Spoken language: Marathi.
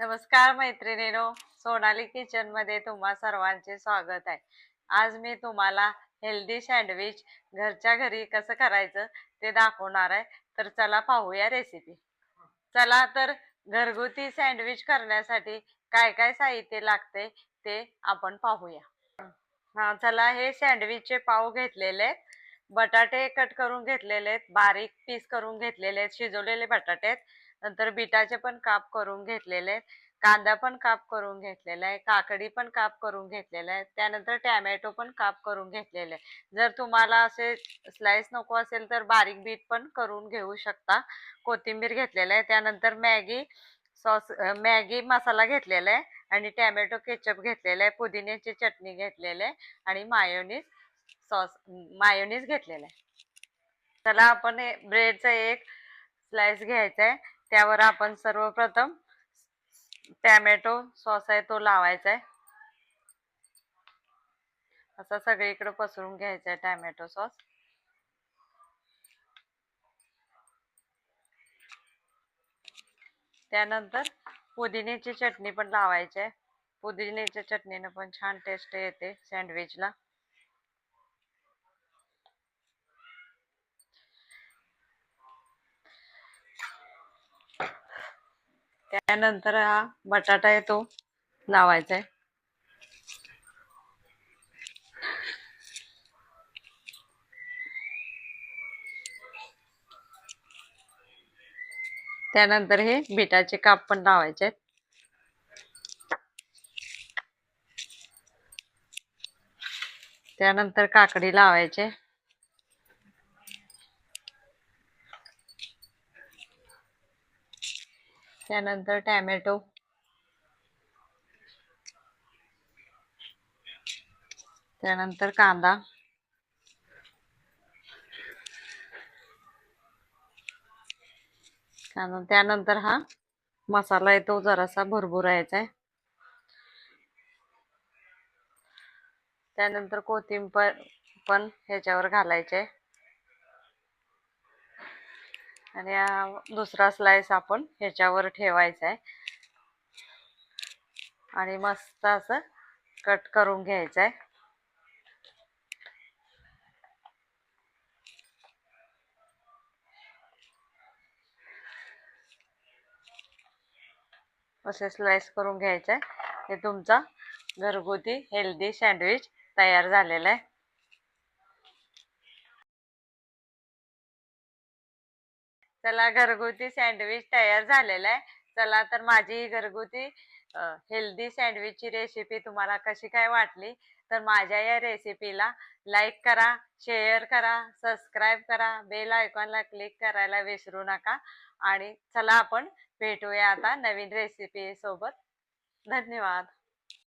नमस्कार मैत्रिणीनो, सोनाली किचन मध्ये तुम्हा सर्वांचे स्वागत आहे। आज मी तुम्हाला हेल्दी सँडविच घरच्या घरी कसं करायचं ते दाखवणार आहे। तर चला पाहूया रेसिपी। चला तर घरगुती सँडविच करण्यासाठी काय काय साहित्य लागते ते आपण पाहूया। हा चला, हे सँडविचचे पाव घेतलेले आहेत, बटाटे कट करून घेतलेले आहेत, बारीक पीस करून घेतलेले आहेत, शिजवलेले बटाटे आहेत। नंतर बीटाचे पण काप करून घेतलेले आहेत, कांदा पण काप करून घेतलेला आहे, काकडी पण काप करून घेतलेला आहे, त्यानंतर टॅमॅटो पण काप करून घेतलेले आहे। जर तुम्हाला असे स्लाइस नको असेल तर बारीक बीट पण करून घेऊ शकता। कोथिंबीर घेतलेला आहे, त्यानंतर मॅगी मसाला घेतलेला आहे, आणि टॅमॅटो केचप घेतलेला आहे, पुदिन्याची चटणी घेतलेली आहे, आणि मायोनीज घेतलेला आहे। चला आपण ब्रेडचा एक स्लाइस घ्यायचा आहे, त्यावर आपण सर्वप्रथम टॅमॅटो सॉस आहे तो लावायचा आहे। असा सगळीकडे पसरून घ्यायचा आहे टॅमॅटो सॉस। त्यानंतर पुदिन्याची चटणी पण लावायची आहे। पुदिन्याच्या चटणीने पण छान टेस्ट येते सँडविचला। त्यानंतर हा बटाटा आहे तो लावायचा आहे। त्यानंतर हे बीटाचे काप पण लावायचे आहेत। त्यानंतर काकडी लावायचे, त्यानंतर टॅमॅटो, त्यानंतर कांदा, त्यानंतर हा मसाला आहे तो जरासा भुरभुरायचा आहे। त्यानंतर कोथिंबीर पण ह्याच्यावर घालायचे, आणि दुसरा स्लाइस आपण ह्याच्यावर ठेवायचा आहे, आणि मस्त असं कट करून घ्यायचं आहे। असे स्लाइस करून घ्यायचं आहे। हे तुमचा घरगुती हेल्दी सँडविच तयार झालेला आहे। चला, घरगुती सँडविच तयार झालेला आहे। चला तर माझी घरगुती हेल्दी सँडविचची रेसिपी तुम्हाला कशी काय वाटली तर माझ्या या रेसिपीला लाईक करा, शेअर करा, सबस्क्राईब करा, बेल आयकॉनला क्लिक करायला विसरू नका। आणि चला आपण भेटूया आता नवीन रेसिपी सोबत। धन्यवाद।